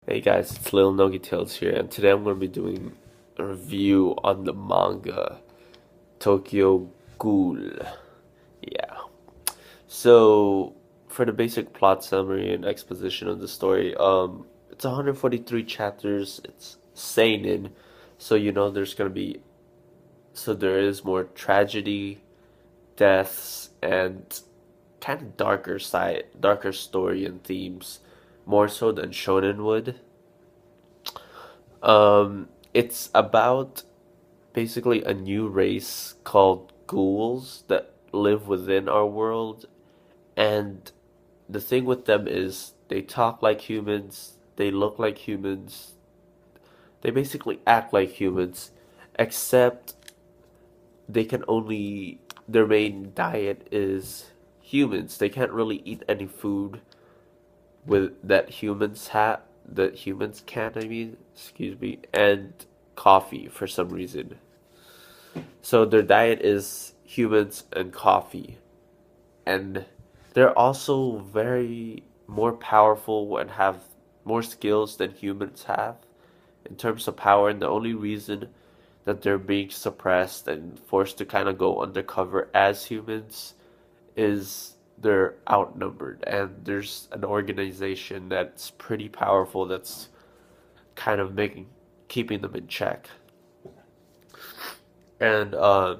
Hey guys, it's Lil Nogi Tales here, and today I'm going to be doing a review on the manga Tokyo Ghoul. Yeah. So, for the basic plot summary and exposition of the story, it's 143 chapters. It's seinen, so there's going to be there is more tragedy, deaths, and kind of darker story and themes, more so than shonen would. It's about basically a new race called ghouls that live within our world, and the thing with them is they talk like humans, they look like humans, they basically act like humans, except they can only their main diet is humans. They can't really eat any food with that humans can, I mean, excuse me, and coffee for some reason. So their diet is humans and coffee. And they're also very more powerful and have more skills than humans have in terms of power. And the only reason that they're being suppressed and forced to kind of go undercover as humans is they're outnumbered. And there's an organization that's pretty powerful that's kind of keeping them in check. And our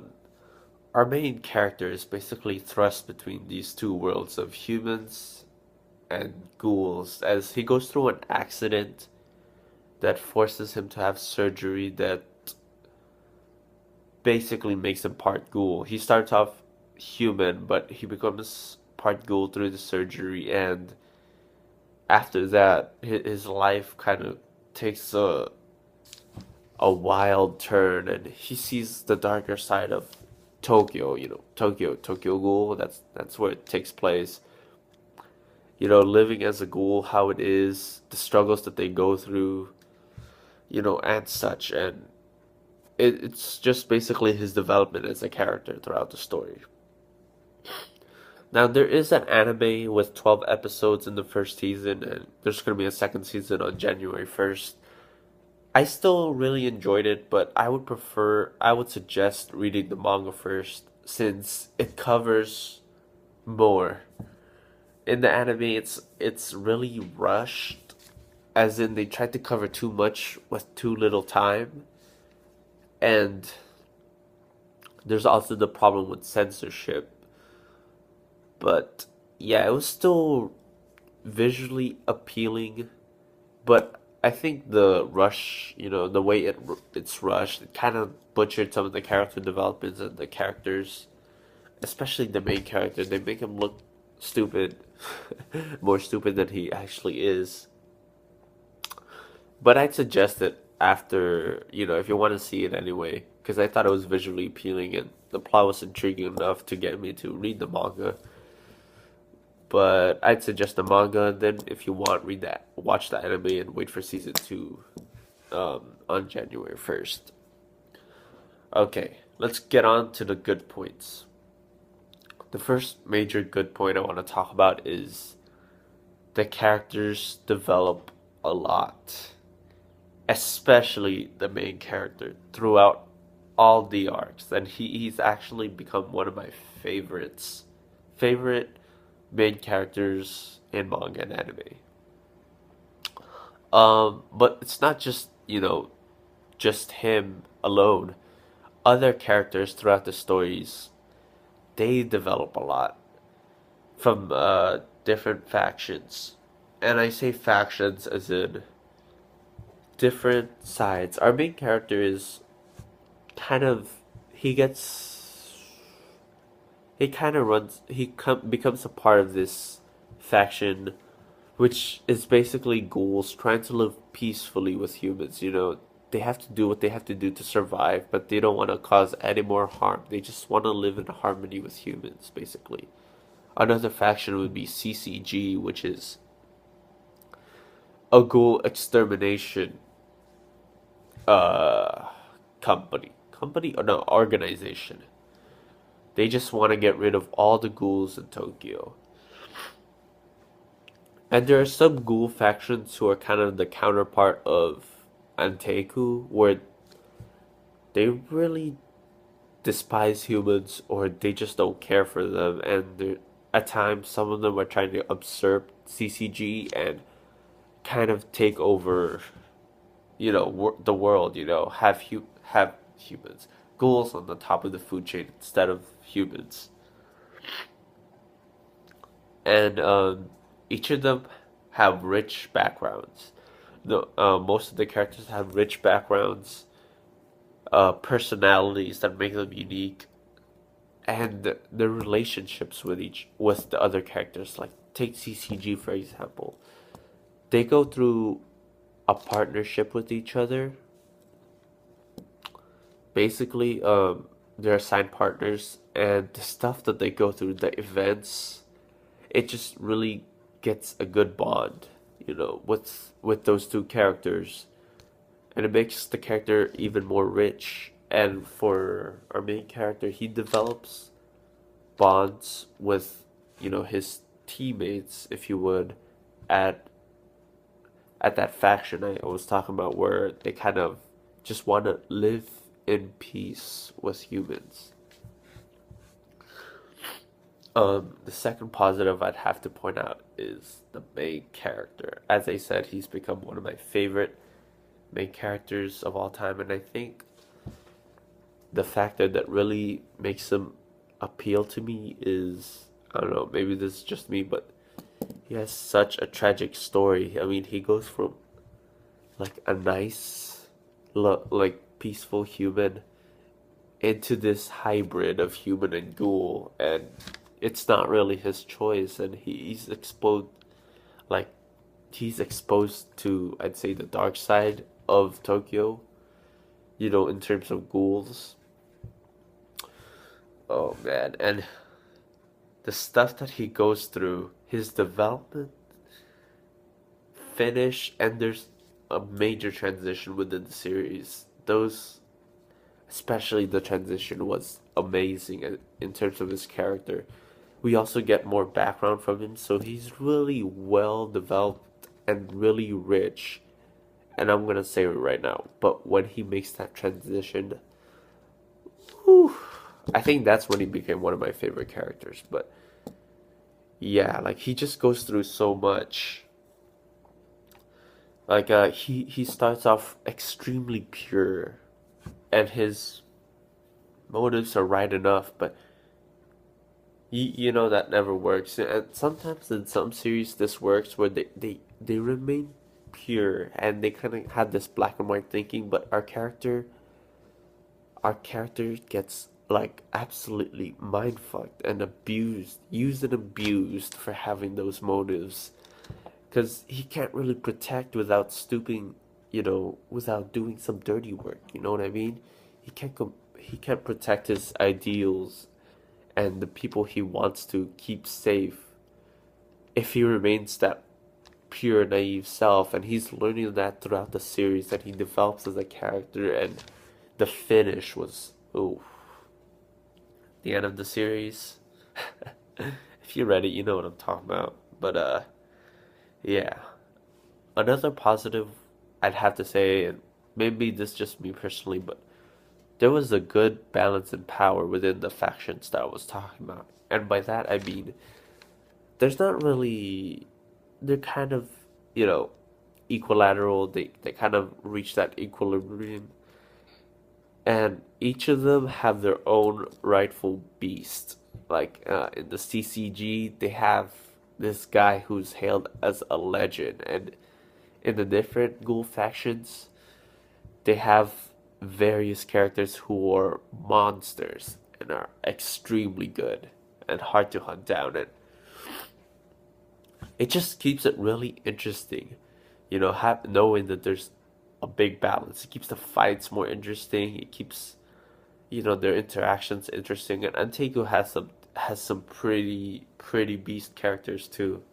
main character is basically thrust between these two worlds of humans and ghouls as he goes through an accident that forces him to have surgery that basically makes him part ghoul. He starts off human, but he becomes part ghoul through the surgery, and after that, his life kind of takes a wild turn, and he sees the darker side of Tokyo. Tokyo Ghoul. That's where it takes place. Living as a ghoul, how it is, the struggles that they go through, and such. And it's just basically his development as a character throughout the story. Now, there is an anime with 12 episodes in the first season, and there's going to be a second season on January 1st. I still really enjoyed it, but I would suggest reading the manga first since it covers more. In the anime, it's really rushed, as in they tried to cover too much with too little time, and there's also the problem with censorship. But yeah, it was still visually appealing, but I think the rush, the way it's rushed, it kind of butchered some of the character developments and the characters, especially the main character. They make him look stupid, more stupid than he actually is. But I'd suggest it after, if you want to see it anyway, because I thought it was visually appealing and the plot was intriguing enough to get me to read the manga. But I'd suggest the manga. Then, if you want, watch the anime, and wait for season two on January 1st. Okay, let's get on to the good points. The first major good point I want to talk about is the characters develop a lot, especially the main character throughout all the arcs, and he's actually become one of my favorite main characters in manga and anime. But it's not just, just him alone. Other characters throughout the stories, they develop a lot from different factions. And I say factions as in different sides. Our main character is kind of he gets he kind of runs becomes a part of this faction which is basically ghouls trying to live peacefully with humans. They have to do what they have to do to survive, but they don't want to cause any more harm. They just want to live in harmony with humans, basically. Another faction would be CCG, which is a ghoul extermination uh company or no organization. They just want to get rid of all the ghouls in Tokyo. And there are some ghoul factions who are kind of the counterpart of Anteku, where they really despise humans or they just don't care for them. And at times, some of them are trying to usurp CCG and kind of take over, the world. Have humans, ghouls on the top of the food chain instead of humans, and each of them have rich backgrounds. Most of the characters have rich backgrounds, personalities that make them unique, and their relationships with the other characters. Like take CCG for example, they go through a partnership with each other. Basically, they're assigned partners, and the stuff that they go through, the events, it just really gets a good bond, with those two characters, and it makes the character even more rich. And for our main character, he develops bonds with, his teammates, if you would, at that faction I was talking about, where they kind of just want to live in peace with humans. The second positive I'd have to point out is the main character. As I said, he's become one of my favorite main characters of all time, and I think the factor that really makes him appeal to me is, I don't know, maybe this is just me, but he has such a tragic story. I mean, he goes from like a nice, like peaceful human into this hybrid of human and ghoul, and it's not really his choice, and like he's exposed to, I'd say, the dark side of Tokyo, in terms of ghouls. Oh man, and the stuff that he goes through, his development, finish, and there's a major transition within the series. Those, especially the transition, was amazing in terms of his character. We also get more background from him, so he's really well developed and really rich. And I'm gonna say it right now, but when he makes that transition, whew, I think that's when he became one of my favorite characters. But yeah, like he just goes through so much. Like he starts off extremely pure, and his motives are right enough, but that never works. And sometimes in some series this works, where they remain pure and they kind of have this black and white thinking, but our character gets like absolutely mind fucked and abused, used and abused for having those motives, because he can't really protect without stooping, without doing some dirty work. You know what I mean? He can't protect his ideals and the people he wants to keep safe if he remains that pure, naive self. And he's learning that throughout the series that he develops as a character. And the finish was, oh, the end of the series. If you read it, you know what I'm talking about. But yeah. Another positive I'd have to say, and maybe this is just me personally, but there was a good balance in power within the factions that I was talking about. And by that I mean there's not really, they're kind of, you know, equilateral. They kind of reach that equilibrium, and each of them have their own rightful beast. Like in the CCG, they have this guy who's hailed as a legend, and in the different ghoul factions, they have various characters who are monsters and are extremely good and hard to hunt down. And it just keeps it really interesting, knowing that there's a big balance. It keeps the fights more interesting. It keeps, their interactions interesting. And Antego has some pretty beast characters too,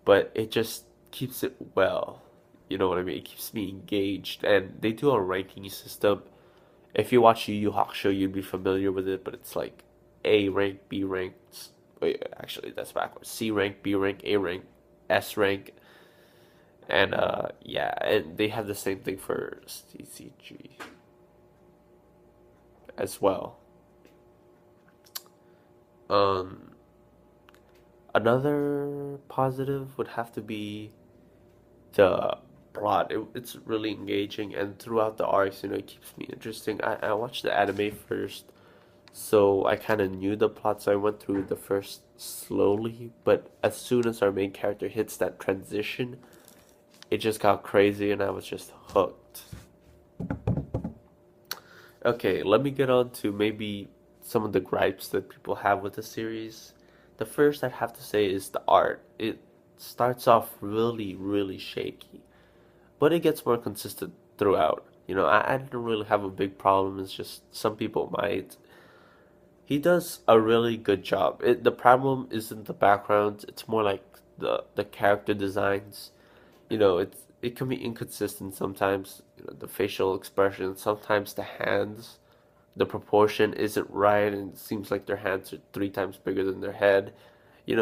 but it just keeps it well. You know what I mean? It keeps me engaged, and they do a ranking system. If you watch Yu Yu Hakusho, you'd be familiar with it, but it's like A rank, B rank. Wait, actually, that's backwards. C rank, B rank, A rank. S rank, and yeah, and they have the same thing for CCG as well. Um, Another positive would have to be the plot. It's really engaging, and throughout the arcs, it keeps me interesting. I watched the anime first, so I kind of knew the plot, so I went through the first slowly. But as soon as our main character hits that transition, it just got crazy, and I was just hooked. Okay, let me get on to maybe some of the gripes that people have with the series. The first I'd have to say is the art. It starts off really, really shaky, but it gets more consistent throughout. I didn't really have a big problem. It's just some people might. He does a really good job. The problem isn't the background. It's more like the character designs. It can be inconsistent sometimes. The facial expression, sometimes the hands, the proportion isn't right, and it seems like their hands are 3 times bigger than their head.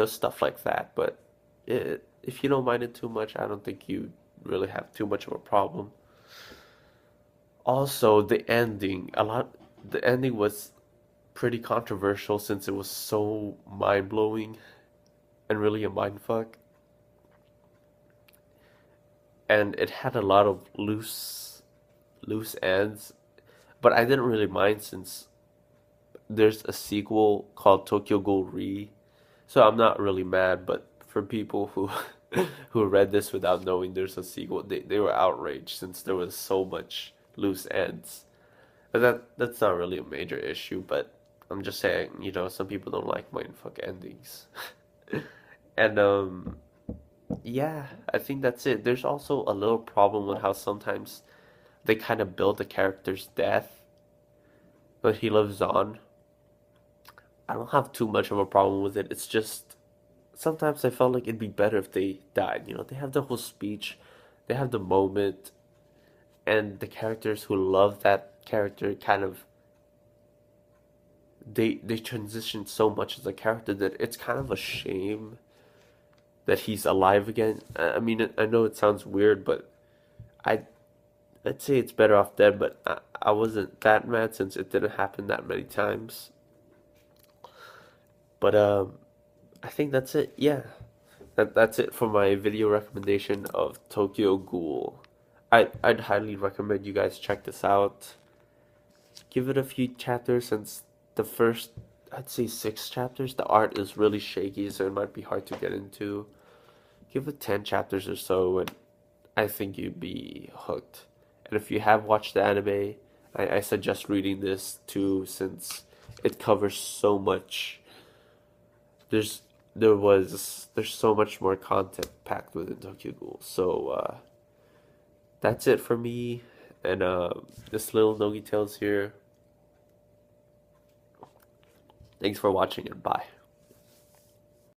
Stuff like that. But if you don't mind it too much, I don't think you really have too much of a problem. Also, the ending was pretty controversial since it was so mind blowing and really a mind fuck, and it had a lot of loose ends. But I didn't really mind since there's a sequel called Tokyo Ghoul Re, so I'm not really mad. But for people who who read this without knowing there's a sequel, they were outraged since there was so much loose ends. But that's not really a major issue, but I'm just saying, some people don't like mindfuck endings. And yeah, I think that's it. There's also a little problem with how sometimes they kind of build the character's death, but he lives on. I don't have too much of a problem with it. It's just sometimes I felt like it'd be better if they died. They have the whole speech, they have the moment, and the characters who love that character kind of they transition so much as a character that it's kind of a shame that he's alive again. I mean, I know it sounds weird, but I I'd say it's better off dead. But I wasn't that mad since it didn't happen that many times. But I think that's it. Yeah, that's it for my video recommendation of Tokyo Ghoul. I'd highly recommend you guys check this out. Give it a few chapters since the first, I'd say 6 chapters, the art is really shaky, so it might be hard to get into. Give it 10 chapters or so, and I think you'd be hooked. And if you have watched the anime, I suggest reading this too, since it covers so much. There's there's so much more content packed within Tokyo Ghoul. So that's it for me, and this little Nogi Tales here. Thanks for watching and bye.